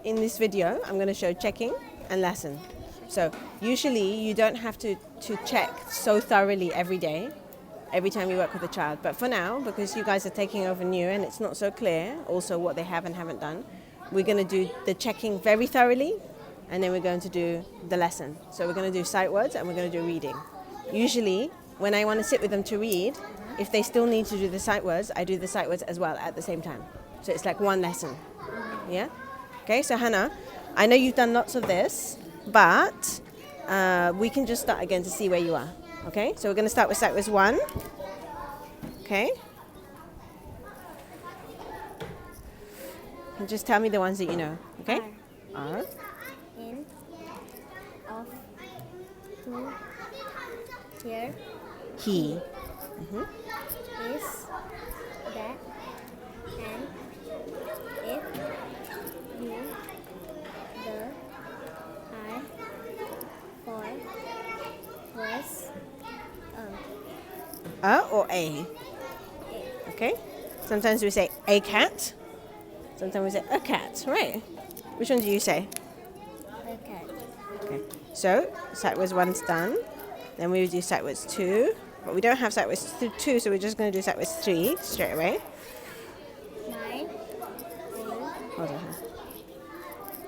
in this video, I'm going to show checking and lesson. So usually you don't have to check so thoroughly every day, every time you work with a child. But for now, because you guys are taking over new and it's not so clear also what they have and haven't done, we're going to do the checking very thoroughly, and then we're going to do the lesson. So we're going to do sight words and we're going to do reading. Usually, when I want to sit with them to read, if they still need to do the sight words, I do the sight words as well at the same time. So it's like one lesson. Yeah? Okay, so Hannah, I know you've done lots of this, but we can just start again to see where you are. Okay, so we're going to start with sight words 1. Okay. And just tell me the ones that you know. Okay? R. In. Of. To. Here. He. Is. That. And. If. You. The. I. For. Was. Or A. Okay? Sometimes we say a cat. Sometimes we say a cat. Right. Which one do you say? Okay. Okay. So, sight words 1's done. Then we do sight words 2. But we don't have sight words 2, so we're just going to do sight words 3 straight away. Mine. Hold on.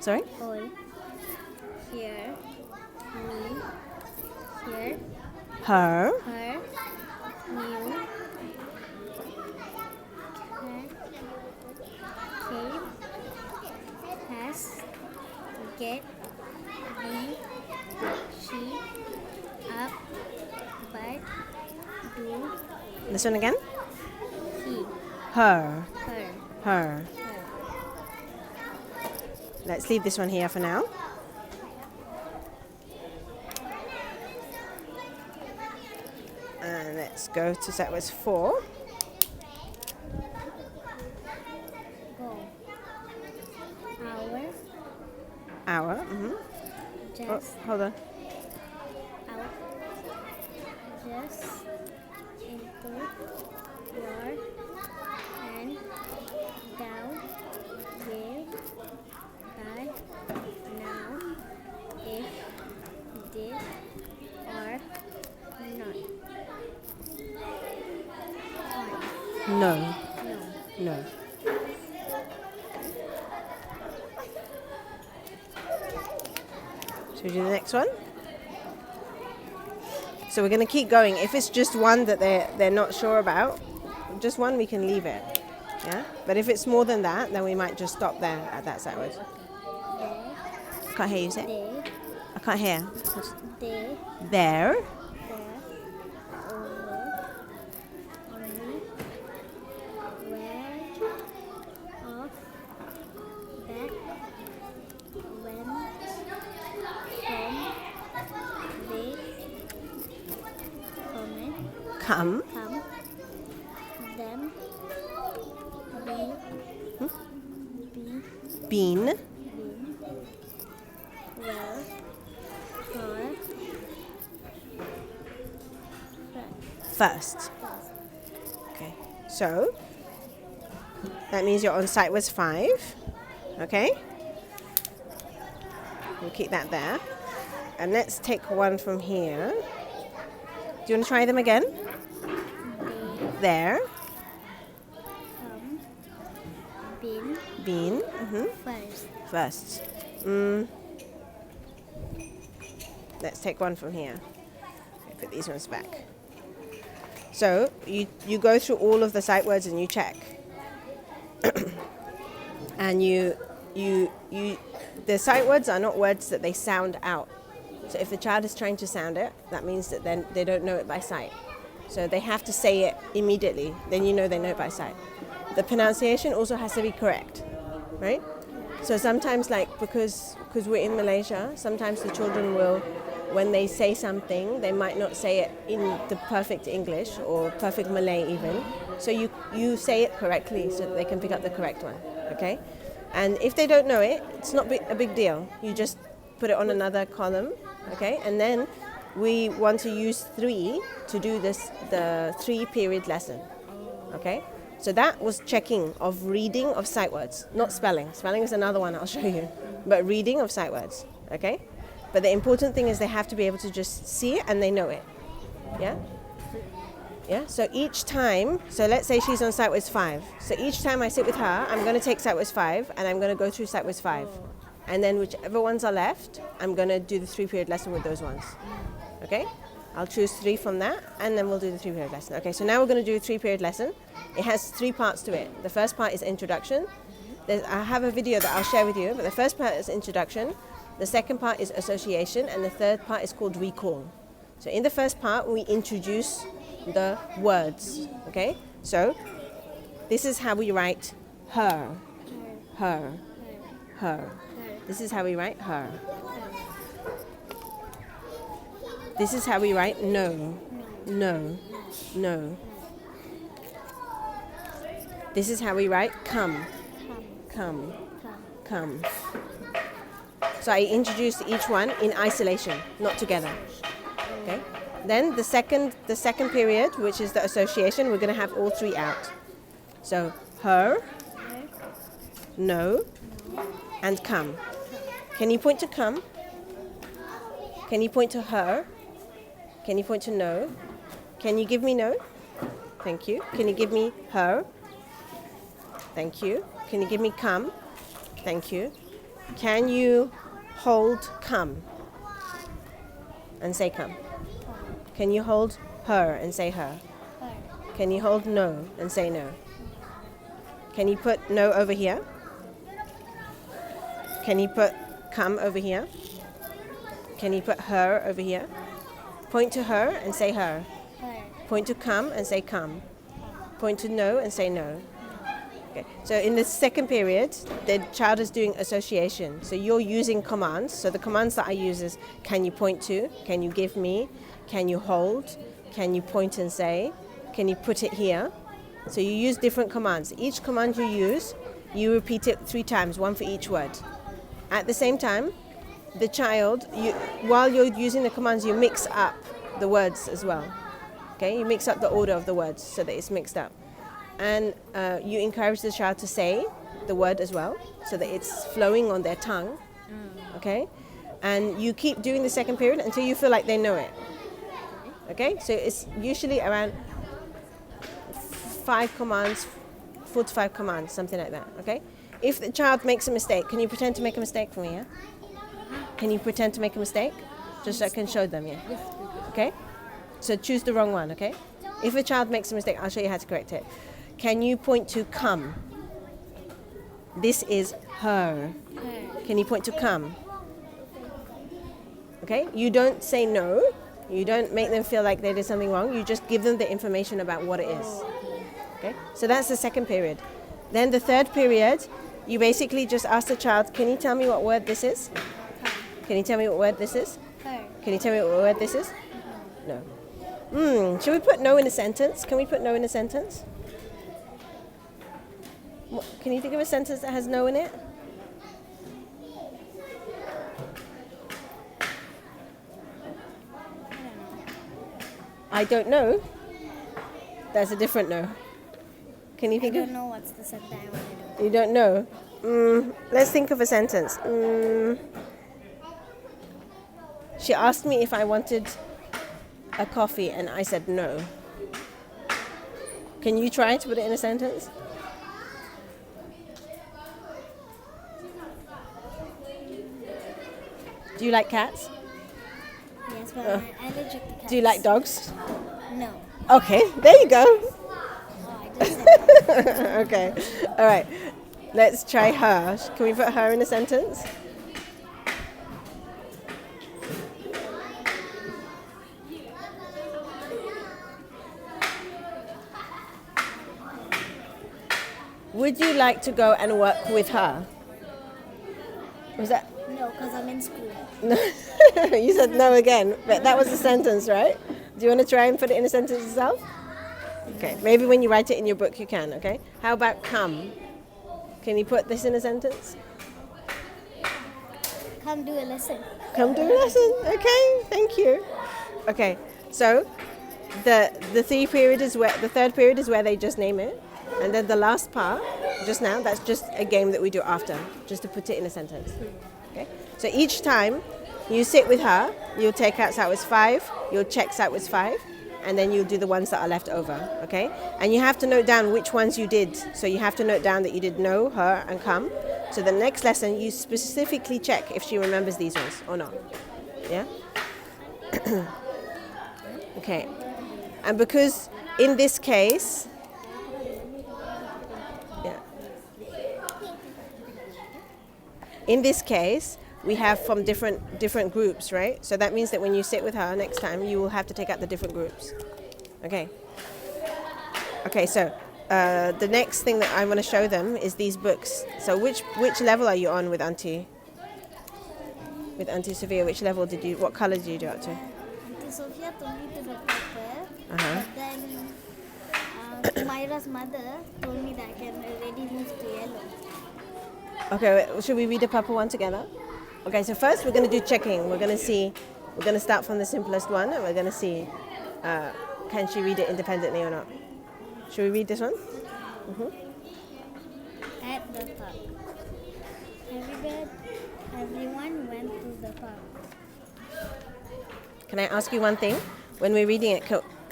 Sorry? All. Here. Me. Here. Her. Her. New. Came. Has. Get. Be. She. Up. But. Do. This one again? He. Her. Her. Her. Her. Let's leave this one here for now. And let's go to sight words 4. Go. Hour. Hour. Oh, Just. hold on. Out. Just. Into. Your. And. Down. Give. By. Now. If. Did. Or. Not. On. No. No. No. Should we do the next one? So we're going to keep going. If it's just one that they're not sure about, just one, we can leave it. Yeah? But if it's more than that, then we might just stop there at that sight word. There. Can't hear you say. They. I can't hear. They. There. There. Over. Only. Where. Of. That. When. From. They. Come. Comment. Come. Them. Be. Been. Been. Well. For. First. Okay. So that means you're on sight words 5. Okay. We'll keep that there. And let's take one from here. Do you want to try them again? They. There. Come. Been. Been. First. First. Let's take one from here. Put these ones back. So you go through all of the sight words and you check. And the sight words are not words that they sound out. So if the child is trying to sound it, that means that then they don't know it by sight. So they have to say it immediately. Then you know they know it by sight. The pronunciation also has to be correct, right? So sometimes, like, because we're in Malaysia, sometimes the children will, when they say something, they might not say it in the perfect English or perfect Malay even. So you say it correctly so that they can pick up the correct one, okay? And if they don't know it, it's not a big deal. You just put it on another column, okay? And then we want to use 3 to do the 3-period lesson, okay? So that was checking of reading of sight words, not spelling. Spelling is another one I'll show you, but reading of sight words, okay? But the important thing is they have to be able to just see it and they know it, yeah? Yeah, so each time, so let's say she's on sight words 5. So each time I sit with her, I'm going to take sight words 5 and I'm going to go through sight words 5. And then whichever ones are left, I'm going to do the 3-period lesson with those ones, okay? I'll choose 3 from that, and then we'll do the 3-period lesson. Okay, so now we're going to do a 3-period lesson. It has 3 parts to it. The first part is introduction. I have a video that I'll share with you, but the first part is introduction. The second part is association, and the third part is called recall. So in the first part, we introduce the words, okay? So this is how we write her, her, her. This is how we write her. This is how we write no, no, no. This is how we write come, come, come. So I introduced each one in isolation, not together. Okay. Then the second period, which is the association, we're going to have all 3 out. So her, no, and come. Can you point to come? Can you point to her? Can you point to no? Can you give me no? Thank you. Can you give me her? Thank you. Can you give me come? Thank you. Can you hold come and say come? Can you hold her and say her? Can you hold no and say no? Can you put no over here? Can you put come over here? Can you put her over here? Point to her and say her. Point to come and say come. Point to no and say no. Okay. So in the second period, the child is doing association. So you're using commands. So the commands that I use is, can you point to? Can you give me? Can you hold? Can you point and say? Can you put it here? So you use different commands. Each command you use, you repeat it 3 times, 1 for each word. At the same time, the child, while you're using the commands, you mix up the words as well. Okay, you mix up the order of the words so that it's mixed up. And you encourage the child to say the word as well so that it's flowing on their tongue. Okay, and you keep doing the second period until you feel like they know it. Okay, so it's usually around 5 commands, 4 to 5 commands, something like that. Okay, if the child makes a mistake, can you pretend to make a mistake for me? Yeah. Can you pretend to make a mistake? Just so I can show them, yeah? Okay? So choose the wrong one, okay? If a child makes a mistake, I'll show you how to correct it. Can you point to come? This is her. Can you point to come? Okay? You don't say no. You don't make them feel like they did something wrong. You just give them the information about what it is. Okay? So that's the second period. Then the third period, you basically just ask the child, can you tell me what word this is? Can you tell me what word this is? Can you tell me what word this is? No. Should we put no in a sentence? Can we put no in a sentence? Can you think of a sentence that has no in it? I don't know. That's a different no. Can you think I don't know what's the sentence I want to do. You don't know? Let's think of a sentence. She asked me if I wanted a coffee and I said no. Can you try to put it in a sentence? Do you like cats? Yes, but I'm allergic to cats. Do you like dogs? No. Okay, there you go. Oh, I just said that. Okay, all right. Let's try her. Can we put her in a sentence? Would you like to go and work with her? Was that? No, because I'm in school. No. You said no again, but that was a sentence, right? Do you want to try and put it in a sentence yourself? Okay, maybe when you write it in your book you can, okay? How about come? Can you put this in a sentence? Come do a lesson. Come do a lesson, okay, thank you. Okay, so the third period is where they just name it. And then the last part, just now, that's just a game that we do after, just to put it in a sentence. Okay? So each time you sit with her, you'll take out outwards 5, you'll check outwards 5, and then you'll do the ones that are left over, okay? And you have to note down which ones you did. So you have to note down that you did know, her, and come. So the next lesson, you specifically check if she remembers these ones or not. Yeah? Okay. And because in this case, yeah. In this case, we have from different groups, right? So that means that when you sit with her next time, you will have to take out the different groups. Okay. Okay, so the next thing that I want to show them is these books. So which level are you on with Auntie? With Auntie Sophia, which level what color did you do up to? Auntie Sophia told me to the purple, Uh-huh. but then Myra's mother told me that I can already move to yellow. Okay, should we read the purple one together? Okay, so first we're going to do checking. We're going to start from the simplest one, and we're going to see can she read it independently or not. Should we read this one? At the park. Everyone went to the park. Can I ask you one thing? When we're reading it,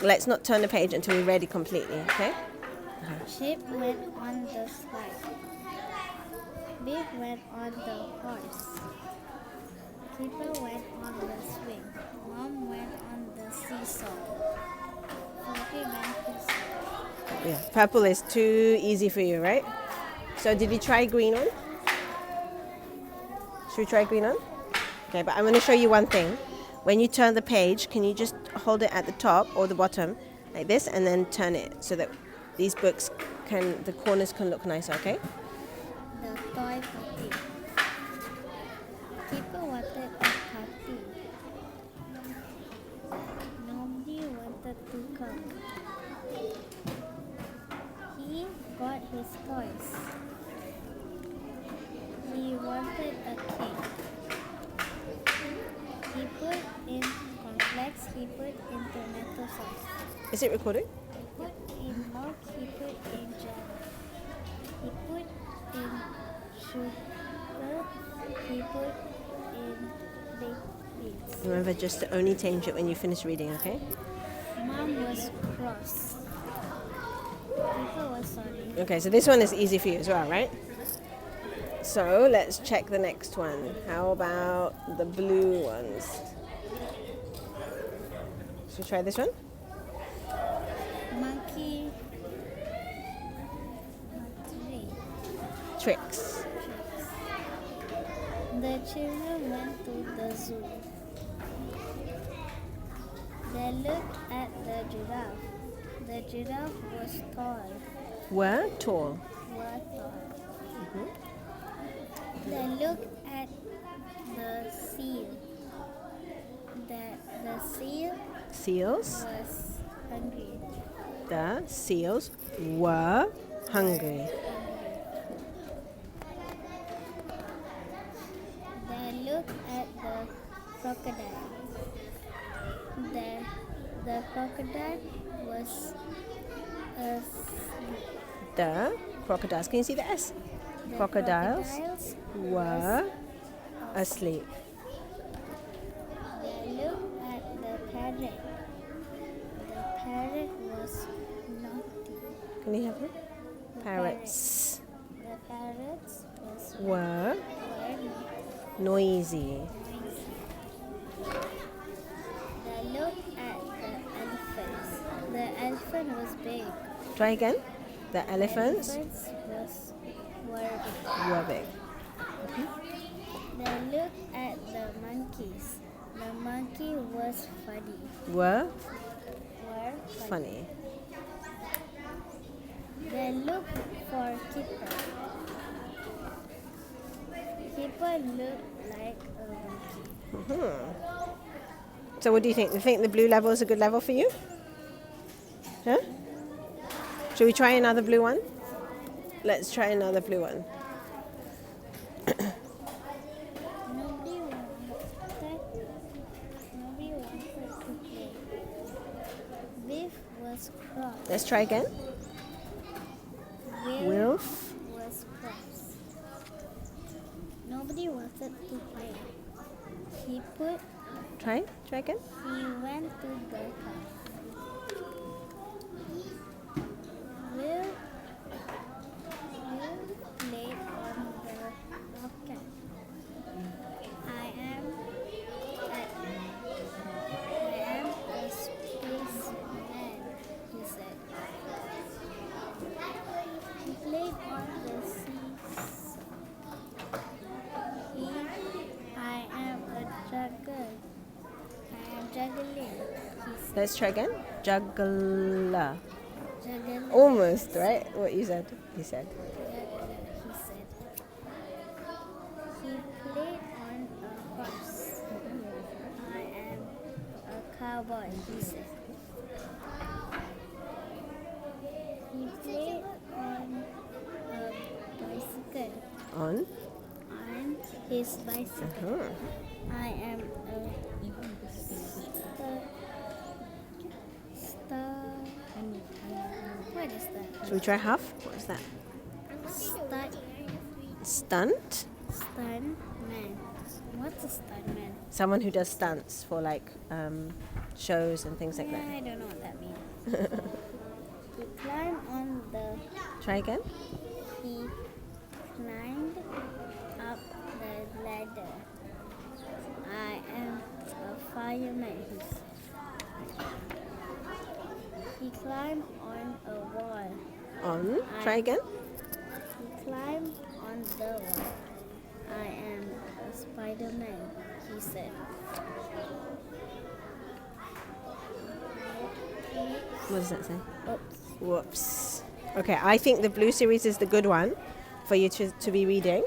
let's not turn the page until we read it completely, okay? Sheep went on the slide. Big went on the horse. Keeper went on the swing. Mom went on the seesaw. Floppy went to sleep. Yeah, purple is too easy for you, right? So did you try green one? Should we try green one? Okay, but I'm going to show you one thing. When you turn the page, can you just hold it at the top or the bottom like this and then turn it so that these books the corners can look nicer, okay? The toy party. Keeper wanted a party. Nobody wanted to come. He got his toys. He wanted a cake. He put in cornflakes. He put in tomato sauce. Is it recording? He put in milk. He put in jam. He put in sugar. He put in baked beans. Remember just to only change it when you finish reading, okay? Mom was cross. People was sorry. Okay, so this one is easy for you as well, right? So let's check the next one. How about the blue ones? Should we try this one? Monkey. Tree. Tricks. The children went to the zoo. They looked at the giraffe. The giraffe was tall. Were tall. They looked at the seal. The seal Seals. was hungry. The seals were hungry. They looked at the crocodile. The crocodile was asleep. The crocodiles. Can you see the S? The Crocodiles crocodiles were asleep. They looked at the parrot. The parrot was naughty. Can you have it? The Parrots The parrots was were naughty. noisy. They looked at the elephants. The elephant was big. Try again. The elephants Elephants were big. were big. They looked at the monkeys. The monkey was funny. Were Were funny. They looked for Keeper. Keeper looked like a monkey. So what do you think? You think the blue level is a good level for you? Huh? Should we try another blue one? Let's try another blue one. Nobody wanted to play. Biff was cross. Let's try again. to play. He put. Try again. He went to the cave. Will played on the rocket. I am a spaceman, he said. He played on the seesaw. I am a juggler. I am juggling, he said. Let's try again. Juggler. Juggling. Almost, right? What you said. He said. Juggler, he said. He played on a horse. I am a cowboy, he said. He played on a bicycle. On. On his bicycle. Uh-huh. I am a star. What is that? Should we try half? What was that? Stunt. Stunt man. What's a stunt man? Someone who does stunts for like shows and things like Yeah, that. I don't know what that means. He climbed on the. Try again. He climbed up the ladder. I am a fireman, he said. He climbed on a wall. On. Try again. He climbed on the wall. I am a Spider-Man, he said. What does that say? Oops. Whoops. Okay, I think the blue series is the good one for you to be reading.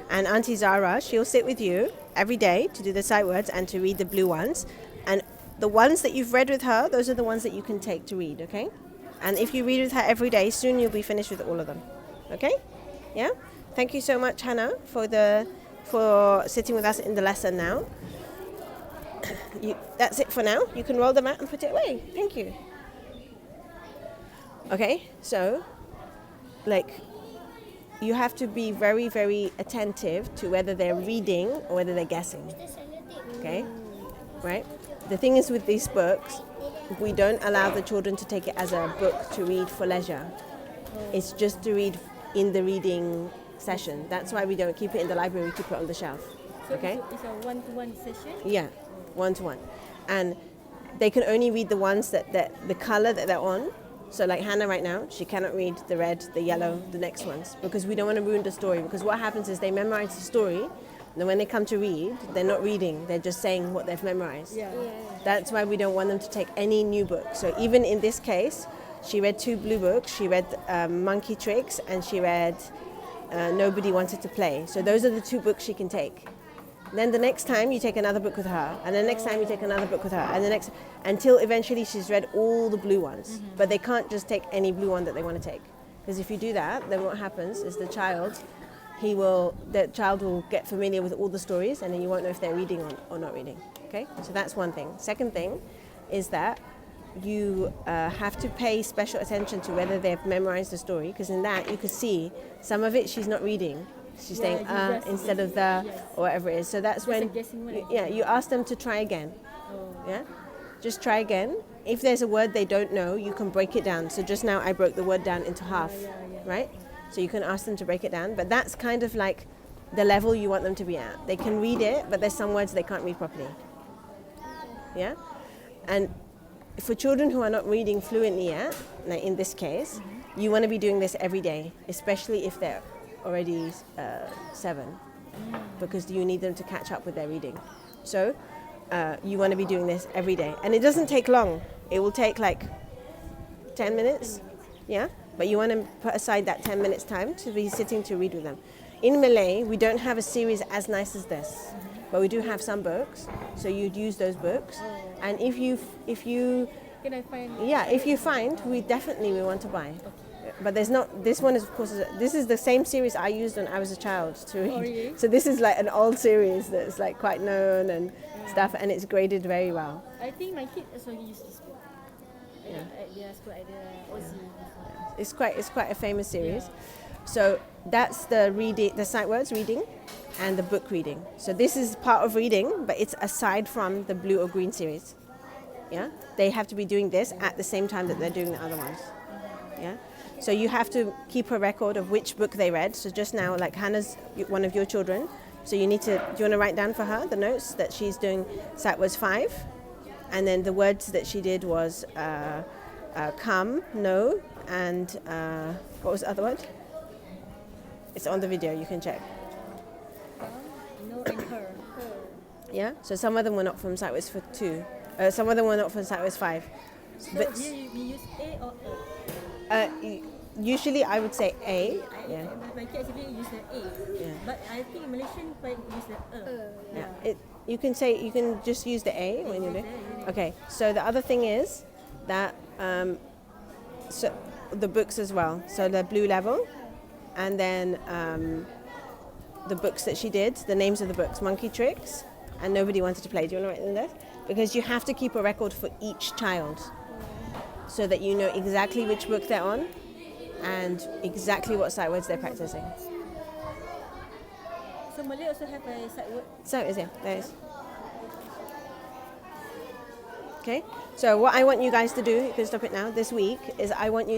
And Auntie Zara, she'll sit with you every day to do the sight words and to read the blue ones. And the ones that you've read with her, those are the ones that you can take to read, okay? And if you read with her every day, soon you'll be finished with all of them. Okay? Yeah? Thank you so much, Hannah, for sitting with us in the lesson now. That's it for now. You can roll them out and put it away. Thank you. Okay, so you have to be very, very attentive to whether they're reading or whether they're guessing. Okay? Right? The thing is with these books, we don't allow the children to take it as a book to read for leisure. It's just to read in the reading session. That's why we don't keep it in the library, we keep it on the shelf. So Okay? it's a one-to-one session? Yeah, one-to-one. And they can only read the ones that the color that they're on. So like Hannah right now, she cannot read the red, the yellow, the next ones, because we don't want to ruin the story. Because what happens is they memorize the story, and then when they come to read, they're not reading, they're just saying what they've memorized. Yeah. That's why we don't want them to take any new book. So even in this case, she read 2 blue books. She read Monkey Tricks and she read Nobody Wanted to Play. So those are the 2 books she can take. Then the next time you take another book with her, and the next time you take another book with her, and the next, until eventually she's read all the blue ones. But they can't just take any blue one that they want to take. Because if you do that, then what happens is the child will get familiar with all the stories, and then you won't know if they're reading or not reading. Okay, so that's one thing. Second thing is that you have to pay special attention to whether they've memorized the story, because in that you could see some of it she's not reading. She's saying yes, instead of the, yes. or whatever it is. So that's Just a when guessing one. you ask them to try again. Oh. Yeah, just try again. If there's a word they don't know, you can break it down. So just now I broke the word down into half, right? So you can ask them to break it down. But that's kind of like the level you want them to be at. They can read it, but there's some words they can't read properly. Yeah, and for children who are not reading fluently yet, like in this case, you want to be doing this every day, especially if they're already 7, because you need them to catch up with their reading. So you want to be doing this every day, and it doesn't take long. It will take like 10 minutes, yeah, but you want to put aside that 10 minutes time to be sitting to read with them. In Malay, we don't have a series as nice as this, but we do have some books, so you'd use those books. And if you Can I find? if you find, we want to buy. But there's not, this one is of course, this is the same series I used when I was a child to read. Oh, really? So this is like an old series that's like quite known and stuff, and it's graded very well. I think my kid also used this book. Yeah. At their school, at the OC. It's quite a famous series. So that's the sight words reading. and the book reading. So this is part of reading, but it's aside from the blue or green series. Yeah, they have to be doing this at the same time that they're doing the other ones. Yeah, so you have to keep a record of which book they read. So just now, like Hannah's one of your children, so you need to. Do you want to write down for her the notes that she's doing? Sat was 5, and then the words that she did was come, no, and what was the other word? It's on the video. You can check. No and her. Yeah. So some of them were not from Sight for 2. Some of them were not from Sight 5. So But here we use A or E. Usually I would say A. Yeah. My kids actually use the A. Yeah. But I think Malaysian quite use the E. Yeah. You can just use the A when you do. Okay. So the other thing is that so the books as well. So the blue level, and then the books that she did. The names of the books: Monkey Tricks and Nobody Wanted to Play. Do you want to write them there? Because you have to keep a record for each child, so that you know exactly which book they're on and exactly what sight words they're practicing. So Malay also have a sight word. So is it? There is. Okay. So what I want you guys to do, you can stop it now, this week, is I want you